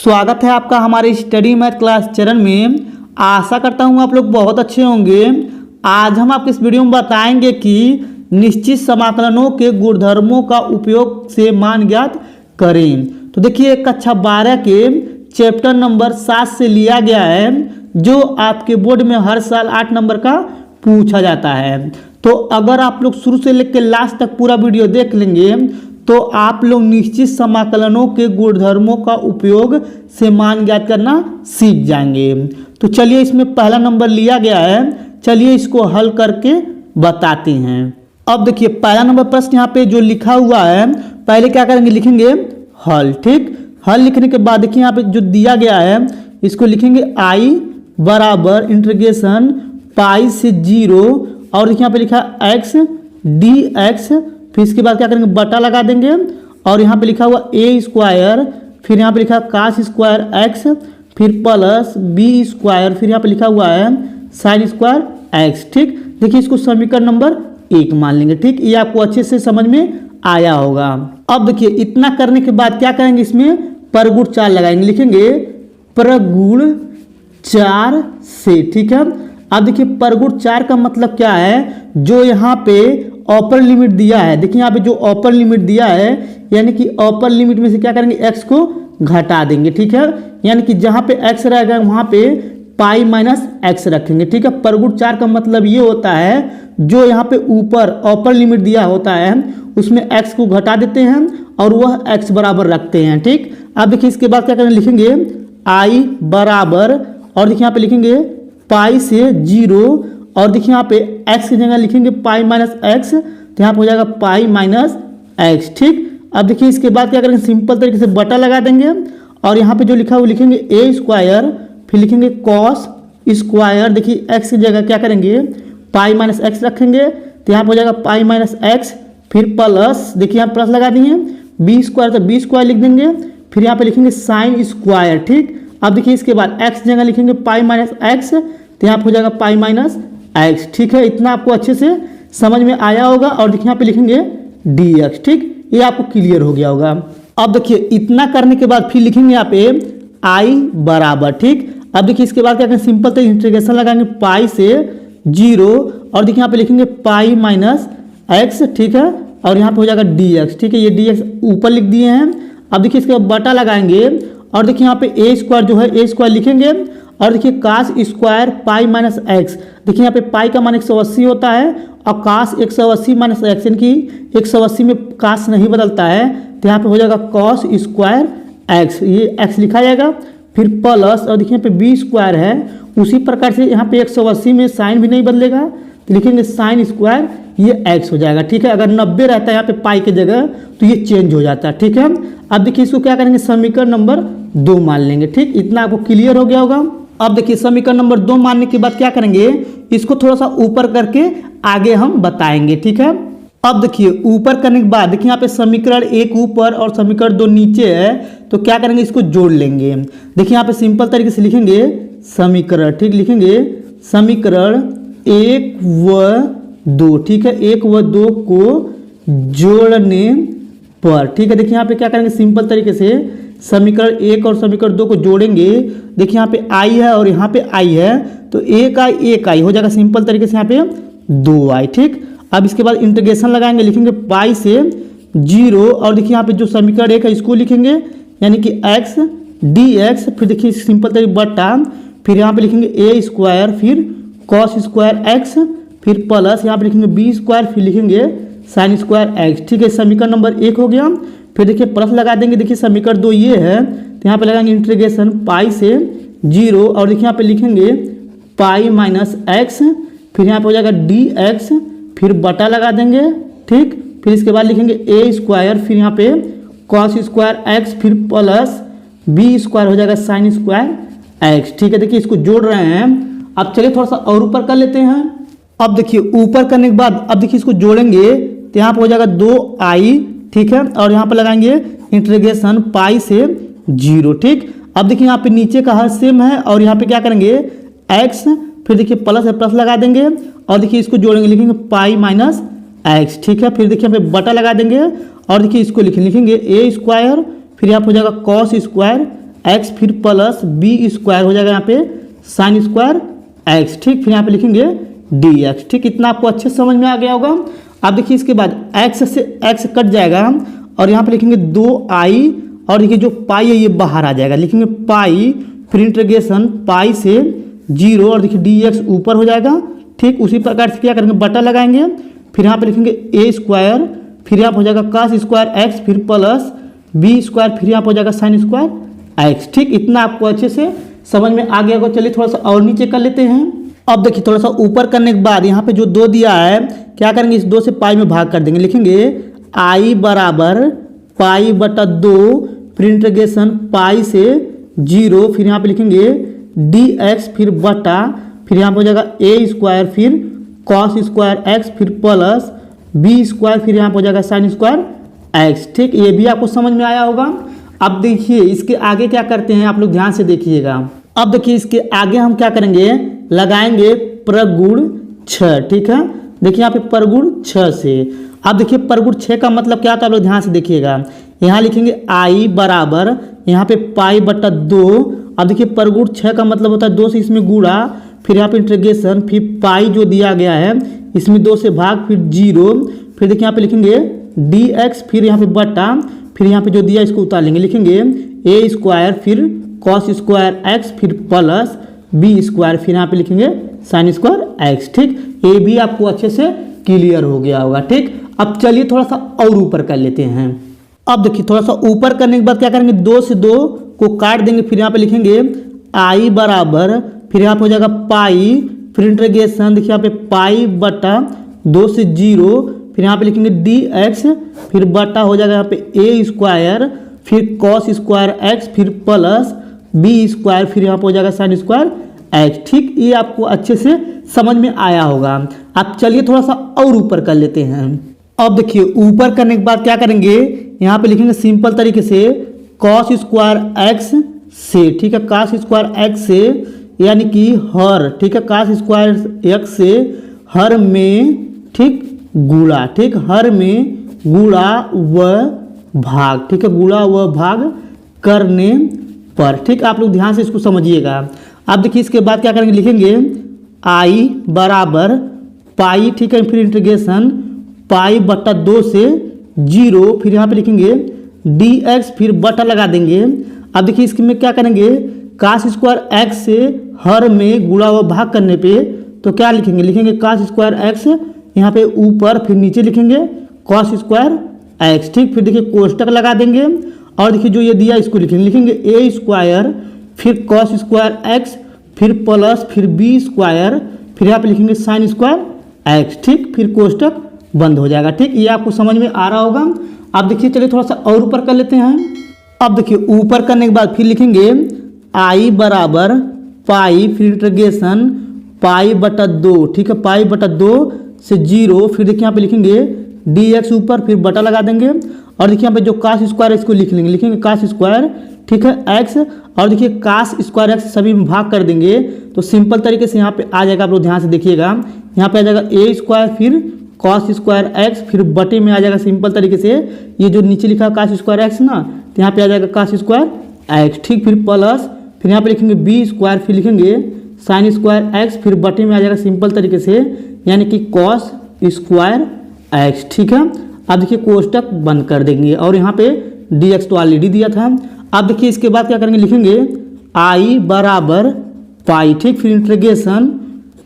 स्वागत है आपका हमारे स्टडी मैथ क्लास चरण में। आशा करता हूँ आप लोग बहुत अच्छे होंगे। आज हम आपको इस वीडियो में बताएंगे कि निश्चित समाकलनों के गुणधर्मों का उपयोग से मान ज्ञात करें। तो देखिए कक्षा 12 के चैप्टर नंबर 7 से लिया गया है, जो आपके बोर्ड में हर साल 8 नंबर का पूछा जाता है। तो अगर आप लोग शुरू से लेकर लास्ट तक पूरा वीडियो देख लेंगे तो आप लोग निश्चित समाकलनों के गुणधर्मों का उपयोग से मान ज्ञात करना सीख जाएंगे। तो चलिए इसमें पहला नंबर लिया गया है, चलिए इसको हल करके बताते हैं। अब देखिए पहला नंबर प्रश्न यहाँ पे जो लिखा हुआ है, पहले क्या करेंगे, लिखेंगे हल। ठीक, हल लिखने के बाद देखिए यहाँ पे जो दिया गया है इसको लिखेंगे i बराबर इंटीग्रेशन पाई से 0 और देखिए यहाँ पे लिखा x dx, फिर इसके बाद क्या करेंगे बटा लगा देंगे और यहाँ पे लिखा हुआ a स्क्वायर, फिर यहाँ पे लिखा कास स्क्वायर x, फिर प्लस b स्क्वायर, फिर यहाँ पे लिखा हुआ है साइन स्क्वायर x। ठीक, देखिए इसको समीकरण नंबर 1 मान लेंगे। ठीक, ये आपको अच्छे से समझ में आया होगा। अब देखिए इतना करने के बाद क्या करेंगे, इसमें परगुण 4 लगाएंगे, लिखेंगे परगुण 4 से। ठीक है, अब देखिए परगुण 4 का मतलब क्या है, जो यहाँ पे अपर लिमिट दिया है, देखिए यहाँ पे जो अपर लिमिट दिया है यानी कि अपर लिमिट में से क्या करेंगे x को घटा देंगे। ठीक है, यानी कि जहाँ पे x रहेगा वहाँ पे पाई माइनस x रखेंगे। ठीक है, परगुण 4 का मतलब ये होता है जो यहाँ पे ऊपर अपर लिमिट दिया होता है उसमें x को घटा देते हैं और वह x बराबर रखते हैं। ठीक, अब देखिए इसके बाद क्या करेंगे, लिखेंगे i बराबर और देखिए यहाँ पे लिखेंगे पाई से 0 और देखिए यहाँ पे x की जगह लिखेंगे पाई माइनस एक्स, तो यहाँ पे हो जाएगा पाई माइनस एक्स। ठीक, अब देखिए इसके बाद क्या करेंगे, सिंपल तरीके से बटा लगा देंगे और यहाँ पे जो लिखा हुआ लिखेंगे a स्क्वायर, फिर लिखेंगे कॉस स्क्वायर, देखिए x की जगह क्या करेंगे पाई माइनस एक्स रखेंगे, तो यहाँ पे हो जाएगा पाई माइनस एक्स, फिर प्लस देखिए यहाँ प्लस लगा दिए b स्क्वायर, तो b स्क्वायर लिख देंगे, फिर यहाँ पे लिखेंगे साइन स्क्वायर। ठीक, अब देखिए इसके बाद x जगह लिखेंगे पाई माइनस एक्स, तो यहाँ पे हो जाएगा पाई माइनस एक्स। ठीक है, इतना आपको अच्छे से समझ में आया होगा और देखिए यहाँ पे लिखेंगे dx। ठीक, ये आपको क्लियर हो गया होगा। अब देखिए इतना करने के बाद फिर लिखेंगे यहाँ पे i बराबर। ठीक, अब देखिए इसके बाद क्या करेंगे, सिंपल तो इंटीग्रेशन लगाएंगे पाई से 0 और देखिए यहाँ पे लिखेंगे पाई माइनस एक्स। ठीक है, और यहाँ पे हो जाएगा dx। ठीक है, ये dx ऊपर लिख दिए हैं। अब देखिए इसके बाद बटा लगाएंगे और देखिए यहाँ पे a स्क्वायर जो है a स्क्वायर लिखेंगे और देखिए cos square pi minus x, देखिए यहाँ पे पाई का मान 180 होता है और कास 180 माइनस एक्स, यानी कि 180 में कास नहीं बदलता है, तो यहाँ पे हो जाएगा कॉस स्क्वायर एक्स, ये एक्स लिखा जाएगा, फिर प्लस और देखिए यहाँ पे बी स्क्वायर है, उसी प्रकार से यहाँ पे 180 में साइन भी नहीं बदलेगा, तो लिखेंगे साइन स्क्वायर, ये एक्स हो जाएगा। ठीक है, अगर 90 रहता है यहाँ पे पाई की जगह तो ये चेंज हो जाता है। ठीक है, अब देखिए इसको क्या करेंगे, समीकरण नंबर 2 मान लेंगे। ठीक, इतना आपको क्लियर हो गया होगा। अब देखिए समीकरण नंबर 2 मानने के बाद क्या करेंगे, इसको थोड़ा सा ऊपर करके आगे हम बताएंगे। ठीक है, अब देखिए ऊपर करने के बाद देखिए यहाँ पे समीकरण 1 ऊपर और समीकरण 2 नीचे है, तो क्या करेंगे, इसको जोड़ लेंगे। देखिए यहाँ पे सिंपल तरीके से लिखेंगे समीकरण। ठीक, लिखेंगे समीकरण 1 व 2। ठीक है, 1 व 2 को जोड़ने पर, ठीक है, देखिए यहाँ पे क्या करेंगे, सिंपल तरीके से समीकरण 1 और समीकरण 2 को जोड़ेंगे। देखिए यहाँ पे i है और यहाँ पे i है, तो 1i हो जाएगा, सिंपल तरीके से यहाँ पे 2i। ठीक, अब इसके बाद इंटीग्रेशन लगाएंगे, लिखेंगे पाई से 0 और देखिए यहाँ पे जो समीकरण 1 है इसको लिखेंगे यानी कि x dx, फिर देखिए सिंपल तरीके बटा, फिर यहाँ पे लिखेंगे a स्क्वायर, फिर कॉस स्क्वायर x, फिर प्लस यहाँ पे लिखेंगे b स्क्वायर, फिर लिखेंगे साइन स्क्वायर x। ठीक है, समीकरण नंबर 1 हो गया। फिर देखिए प्लस लगा देंगे, देखिए समीकरण 2 ये है, तो यहाँ पे लगाएंगे इंटीग्रेशन पाई से 0 और देखिए यहाँ पे लिखेंगे पाई माइनस एक्स, फिर यहाँ पे हो जाएगा dx, फिर बटा लगा देंगे। ठीक, फिर इसके बाद लिखेंगे a स्क्वायर, फिर यहाँ पे कॉस स्क्वायर x, फिर प्लस b स्क्वायर हो जाएगा साइन स्क्वायर x। ठीक है, देखिए इसको जोड़ रहे हैं। अब चलिए थोड़ा सा और ऊपर कर लेते हैं। अब देखिए ऊपर करने के बाद अब देखिए इसको जोड़ेंगे, तो यहाँ पे हो जाएगा 2i। ठीक है, और यहाँ पे लगाएंगे इंटीग्रेशन पाई से 0। ठीक, अब देखिए यहाँ पे नीचे का हर सेम है और यहाँ पे क्या करेंगे x, फिर देखिए प्लस है, प्लस लगा देंगे और देखिए इसको जोड़ेंगे, लिखेंगे पाई माइनस एक्स। ठीक है, फिर देखिए यहाँ पे बटा लगा देंगे और देखिए इसको लिखेंगे a स्क्वायर, फिर यहाँ पे हो जाएगा कॉस स्क्वायर एक्स फिर प्लस बी स्क्वायर हो जाएगा यहाँ पे साइन स्क्वायर एक्स, ठीक। फिर यहाँ पे लिखेंगे डी एक्स, ठीक। इतना आपको अच्छे से समझ में आ गया होगा। अब देखिए इसके बाद एक्स से एक्स कट जाएगा और यहाँ पे लिखेंगे 2i और देखिए जो पाई है ये बाहर आ जाएगा, लिखेंगे पाई फिर इंटीग्रेशन पाई से 0 और देखिए डी एक्स ऊपर हो जाएगा, ठीक। उसी प्रकार से क्या करेंगे, बटा लगाएंगे, फिर यहाँ पे लिखेंगे ए स्क्वायर, फिर यहाँ पे हो जाएगा कास स्क्वायर एक्स फिर प्लस बी स्क्वायर, फिर यहाँ पे हो जाएगा साइन स्क्वायर एक्स, ठीक। इतना आपको अच्छे से समझ में आ गया होगा। चलिए थोड़ा सा और नीचे कर लेते हैं। अब देखिए थोड़ा सा ऊपर करने के बाद यहाँ पे जो 2 दिया है क्या करेंगे, इस 2 से पाई में भाग कर देंगे, लिखेंगे आई बराबर पाई बटा 2 फिर इंटीग्रेशन पाई से 0, फिर यहाँ पे लिखेंगे डी एक्स फिर बटा, फिर यहाँ पे हो जाएगा ए स्क्वायर फिर कॉस स्क्वायर एक्स फिर प्लस बी स्क्वायर, फिर यहाँ पे हो जाएगा साइन स्क्वायर एक्स, ठीक। ये भी आपको समझ में आया होगा। अब देखिए इसके आगे क्या करते हैं, आप लोग ध्यान से देखिएगा। अब देखिए इसके आगे हम क्या करेंगे, लगाएंगे प्रगुण 6, ठीक है। देखिए यहाँ पे प्रगुण 6 से, अब देखिए प्रगुण 6 का मतलब क्या होता है, आप लोग ध्यान से देखिएगा। यहाँ लिखेंगे आई बराबर यहाँ पे पाई बटा 2, अब देखिए प्रगुण 6 का मतलब होता है 2 से इसमें गुणा, फिर यहाँ पे इंटीग्रेशन, फिर पाई जो दिया गया है इसमें 2 से भाग, फिर 0, फिर देखिए यहाँ पे लिखेंगे डी एक्स, फिर यहाँ पे बटा, फिर यहाँ पे जो दिया इसको उतार लेंगे, लिखेंगे ए स्क्वायर फिर कॉस स्क्वायर एक्स फिर प्लस बी स्क्वायर, फिर यहाँ पे लिखेंगे साइन स्क्वायर एक्स, ठीक। ये भी आपको अच्छे से क्लियर हो गया होगा, ठीक। अब चलिए थोड़ा सा और ऊपर कर लेते हैं। अब देखिए थोड़ा सा ऊपर करने के बाद क्या करेंगे, 2 से 2 को काट देंगे, फिर यहाँ पे लिखेंगे आई बराबर, फिर यहाँ पे हो जाएगा पाई, फिर इंटीग्रेशन देखिए यहाँ पे पाई बटा 2 से 0, फिर यहाँ पे लिखेंगे डी एक्स, फिर बटा हो जाएगा यहाँ पे ए स्क्वायर, फिर कॉस स्क्वायर एक्स, फिर प्लस बी स्क्वायर, फिर यहाँ पे हो जाएगा साइन स्क्वायर एक्स, ठीक। ये आपको अच्छे से समझ में आया होगा। अब चलिए थोड़ा सा और ऊपर कर लेते हैं। अब देखिए ऊपर करने के बाद क्या करेंगे, यहाँ पे लिखेंगे सिंपल तरीके से कॉस स्क्वायर एक्स से, ठीक है, कॉस स्क्वायर एक्स से यानी कि हर, ठीक है, कॉस स्क्वायर एक्स से हर में, ठीक, गुणा, ठीक, हर में गुणा व भाग, ठीक है, गुणा व भाग करने पर, ठीक। आप लोग ध्यान से इसको समझिएगा। अब देखिए इसके बाद क्या करेंगे, लिखेंगे आई बराबर पाई, ठीक है, फिर इंटीग्रेशन पाई बटा 2 से 0, फिर यहाँ पे लिखेंगे डी एक्स, फिर बटा लगा देंगे। अब देखिए इसमें क्या करेंगे, कास स्क्वायर एक्स से हर में गुणा व भाग करने पे तो क्या लिखेंगे, लिखेंगे कास स्क्वायर एक्स यहाँ पे ऊपर, फिर नीचे लिखेंगे कॉस स्क्वायर एक्स, ठीक। फिर देखिए कोष्टक लगा देंगे और देखिए जो ये दिया इसको लिखेंगे, लिखेंगे ए स्क्वायर फिर कॉस स्क्वायर एक्स फिर प्लस फिर बी स्क्वायर, फिर यहाँ पे लिखेंगे साइन स्क्वायर एक्स, ठीक। फिर कोष्टक बंद हो जाएगा, ठीक। ये आपको समझ में आ रहा होगा। अब देखिए चलिए थोड़ा सा और ऊपर कर लेते हैं। अब देखिए ऊपर करने के बाद फिर लिखेंगे आई बराबर पाई, फिर इंटीग्रेशन पाई बटा 2, ठीक है, पाई बटा 2 से 0, फिर देखिए यहाँ पे लिखेंगे डी एक्स ऊपर, फिर बटा लगा देंगे और देखिए यहाँ पे जो कास स्क्वायर इसको लिख लेंगे, लिखेंगे कास स्क्वायर, ठीक है, एक्स, और देखिए कास स्क्वायर एक्स सभी में भाग कर देंगे तो सिंपल तरीके से यहाँ पे आ जाएगा। आप लोग ध्यान से देखिएगा, यहाँ पे आ जाएगा ए स्क्वायर फिर कॉस स्क्वायर एक्स, फिर बटे में आ जाएगा सिंपल तरीके से ये जो नीचे लिखा है कास स्क्वायर एक्स ना, तो यहाँ पे आ जाएगा कास स्क्वायर एक्स, ठीक। फिर प्लस, फिर यहाँ पे लिखेंगे बी स्क्वायर, फिर लिखेंगे साइन स्क्वायर एक्स, फिर बटे में आ जाएगा सिंपल तरीके से यानी कि कॉस स्क्वायर एक्स, ठीक है। अब देखिए कोष्टक बंद कर देंगे और यहाँ पे डी एक्स तो ऑलरेडी दिया था। अब देखिए इसके बाद क्या करेंगे, लिखेंगे आई बराबर पाई, ठीक, फिर इंटीग्रेशन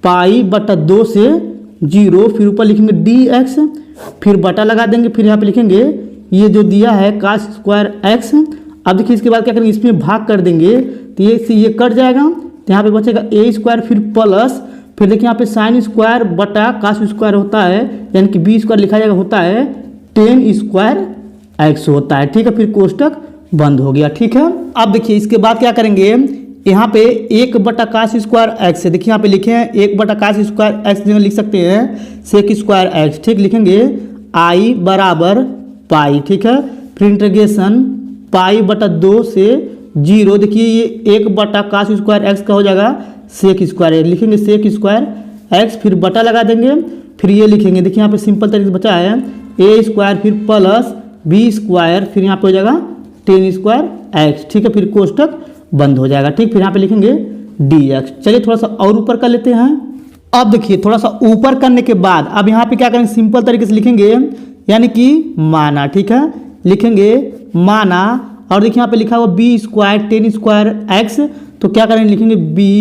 पाई बटा 2 से 0, फिर ऊपर लिखेंगे डी एक्स, फिर बटा लगा देंगे, फिर यहाँ पे लिखेंगे ये जो दिया है कास स्क्वायर एक्स। अब देखिए इसके बाद क्या करेंगे, इसमें भाग कर देंगे तो ये कट जाएगा, तो यहाँ पे बचेगा ए स्क्वायर फिर प्लस, फिर देखिए यहाँ पे साइन स्क्वायर बटा कास स्क्वायर होता है यानी कि बी स्क्वायर लिखा जाएगा, होता है 10 स्क्वायर एक्स होता है, ठीक है। फिर कोष्टक बंद हो गया, ठीक है। अब देखिए इसके बाद क्या करेंगे, यहाँ पे 1 बटा कास स्क्वायर एक्स है, देखिए यहाँ पे लिखे हैं 1 बटा कास स्क्वायर एक्स जगह लिख सकते हैं सेक स्क्वायर एक्स, ठीक। लिखेंगे आई बराबर पाई, ठीक है, फिर इंटीग्रेशन पाई बटा 2 से 0, देखिए ये 1 बटा कास स्क्वायर एक्स का हो जाएगा सेक स्क्वायर, लिखेंगे सेक स्क्वायर एक्स, फिर बटा लगा देंगे, फिर ये लिखेंगे, देखिए यहाँ पे सिंपल तरीके से बचा है ए स्क्वायर फिर प्लस बी स्क्वायर, फिर यहाँ पे हो जाएगा टेन स्क्वायर एक्स, ठीक है। फिर कोष्टक बंद हो जाएगा, ठीक। फिर यहाँ पे लिखेंगे dx। चलिए थोड़ा सा और ऊपर कर लेते हैं। अब देखिए थोड़ा सा ऊपर करने के बाद अब यहाँ पे क्या करेंगे, सिंपल तरीके से लिखेंगे, यानी कि माना, ठीक है। लिखेंगे माना, और देखिए यहाँ पे लिखा हुआ B square tan square x, तो क्या करेंगे, लिखेंगे बी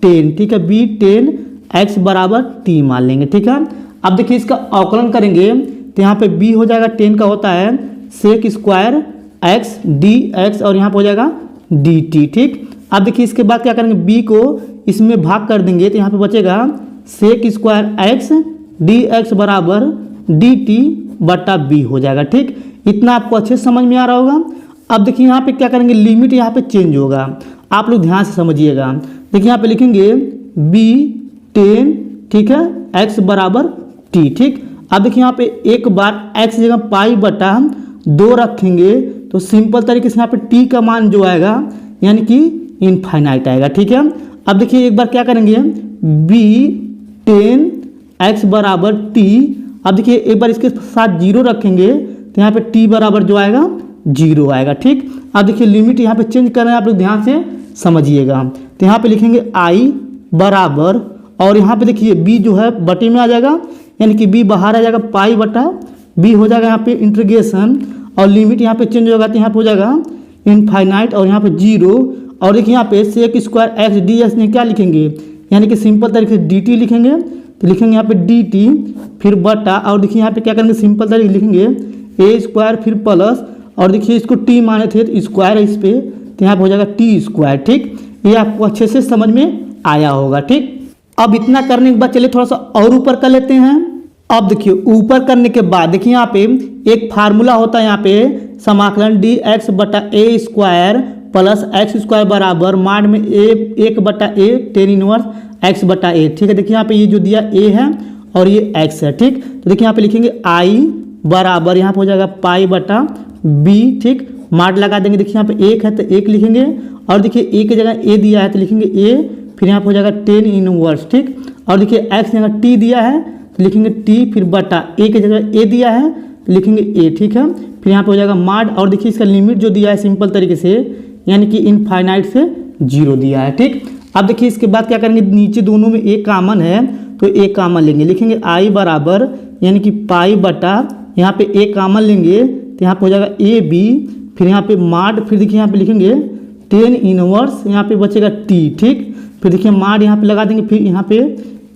10, ठीक है। बी 10 एक्स बराबर टी मान लेंगे, ठीक है। अब देखिए इसका अवकलन करेंगे तो यहाँ पे b हो जाएगा 10 का होता है sec square x d x, और यहाँ पे हो जाएगा डी टी, ठीक। अब देखिए इसके बाद क्या करेंगे, b को इसमें भाग कर देंगे तो यहाँ पे बचेगा sec square x d x बराबर डी टी बटा b हो जाएगा, ठीक। इतना आपको अच्छे से समझ में आ रहा होगा। अब देखिए यहाँ पे क्या करेंगे, लिमिट यहाँ पे चेंज होगा, आप लोग ध्यान से समझिएगा। देखिए यहाँ पे लिखेंगे b 10, ठीक है, x बराबर t, ठीक। अब देखिए यहाँ पे एक बार x जगह पाई बटा 2 रखेंगे तो सिंपल तरीके से यहाँ पे t का मान जो आएगा यानी कि इनफाइनाइट आएगा, ठीक है। अब देखिए एक बार क्या करेंगे, b 10 x बराबर t। अब देखिए एक बार इसके साथ 0 रखेंगे तो यहाँ पे t बराबर जो आएगा 0 आएगा, ठीक। अब देखिए लिमिट यहाँ पे चेंज कर रहे हैं, आप लोग ध्यान से समझिएगा। तो यहाँ पे लिखेंगे i बराबर, और यहाँ पे देखिए b जो है बटे में आ जाएगा, यानी कि b बाहर आ जाएगा, पाई बटा b हो जाएगा यहाँ पे इंटीग्रेशन, और लिमिट यहाँ पे चेंज होगा तो यहाँ पे हो जाएगा इनफाइनाइट, और यहाँ पे 0। और देखिए यहाँ पे sec square x d x में क्या लिखेंगे, यानी कि सिंपल तरीके से dt लिखेंगे, तो लिखेंगे यहाँ पे dt फिर बटा, और देखिए यहाँ पे क्या करेंगे, सिंपल तरीके से लिखेंगे ए स्क्वायर फिर प्लस, और देखिए इसको t माने थे तो स्क्वायर है इस पे, तो यहाँ पे हो जाएगा टी स्क्वायर, ठीक। ये आपको अच्छे से समझ में आया होगा, ठीक। अब इतना करने के बाद चलिए थोड़ा सा और ऊपर कर लेते हैं। अब देखिए ऊपर करने के बाद देखिए यहाँ पे एक फार्मूला होता है, यहाँ पे समाकलन डी एक्स बटा ए स्क्वायर प्लस एक्स स्क्वायर बराबर माड में ए 1 बटा ए टेन इनवर्स एक्स बटा ए, ठीक है। देखिए यहाँ पे ये जो दिया ए है और ये एक्स है, ठीक। तो देखिए यहाँ पे लिखेंगे आई बराबर यहाँ पे हो जाएगा पाई बटा बी, ठीक। माड लगा देंगे, देखिए यहाँ पे 1 है तो 1 लिखेंगे, और देखिए ए की जगह ए दिया है तो लिखेंगे ए, फिर यहाँ पे हो जाएगा 10 इनवर्स, ठीक। और देखिए एक्स जगह टी दिया है तो लिखेंगे टी फिर बटा ए की जगह ए दिया है तो लिखेंगे ए, ठीक है। फिर यहाँ पे हो जाएगा माड, और देखिए इसका लिमिट जो दिया है सिंपल तरीके से यानी कि इनफाइनाइट से 0 दिया है, ठीक। अब देखिए इसके बाद क्या करेंगे, नीचे दोनों में ए कॉमन है तो ए कॉमन लेंगे, लिखेंगे आई बराबर यानी कि पाई बटा यहाँ पे ए कॉमन लेंगे तो यहाँ पे हो जाएगा ए बी, फिर यहाँ पे माड, फिर देखिए यहाँ पे लिखेंगे 10 इनवर्स, यहाँ पे बचेगा टी, ठीक। फिर देखिए माड यहाँ पे लगा देंगे, फिर यहाँ पे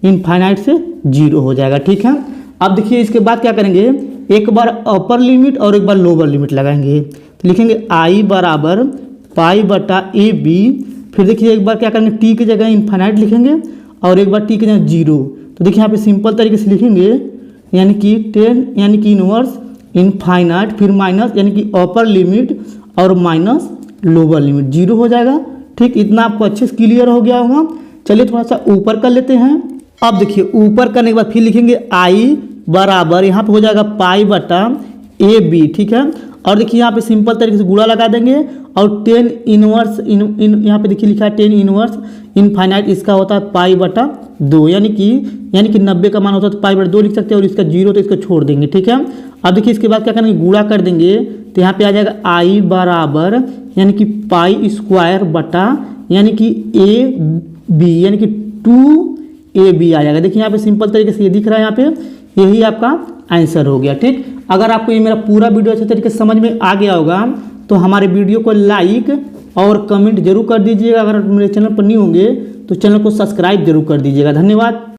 इनफाइनाइट से 0 हो जाएगा, ठीक है। अब देखिए इसके बाद क्या करेंगे, एक बार अपर लिमिट और एक बार लोअर लिमिट लगाएंगे, तो लिखेंगे आई बराबर पाई बटा ए बी, फिर देखिए एक बार क्या करेंगे टी की जगह इनफाइनाइट लिखेंगे और एक बार टी की जगह 0, तो देखिए यहाँ पे सिंपल तरीके से लिखेंगे यानी कि 10 यानी कि इनवर्स इनफाइनाइट, फिर माइनस यानी कि अपर लिमिट और माइनस लोअर लिमिट 0 हो जाएगा, ठीक। इतना आपको अच्छे से क्लियर हो गया होगा। चलिए थोड़ा सा ऊपर कर लेते हैं। अब देखिए ऊपर करने के बाद फिर लिखेंगे आई बराबर यहाँ पे हो जाएगा पाई बटा ए बी, ठीक है। और देखिए यहाँ पे सिंपल तरीके से गुणा लगा देंगे, और 10 इनवर्स यहाँ पे देखिए लिखा है 10 इनवर्स इनफाइनाइट, इसका होता है पाई बटा 2, यानी कि 90 का मान होता है तो पाई बटा 2 लिख सकते हैं, और इसका 0 तो इसको छोड़ देंगे, ठीक है। अब देखिए इसके बाद क्या करेंगे, गुणा कर देंगे तो यहाँ पे आ जाएगा आई बराबर यानी कि पाई स्क्वायर बटा यानी कि ए बी यानी कि 2ab आ जाएगा। देखिए यहाँ पे सिंपल तरीके से ये दिख रहा है, यहाँ पे यही आपका आंसर हो गया, ठीक। अगर आपको ये मेरा पूरा वीडियो अच्छे तरीके से समझ में आ गया होगा तो हमारे वीडियो को लाइक और कमेंट जरूर कर दीजिएगा। अगर मेरे चैनल पर नहीं होंगे तो चैनल को सब्सक्राइब जरूर कर दीजिएगा। धन्यवाद।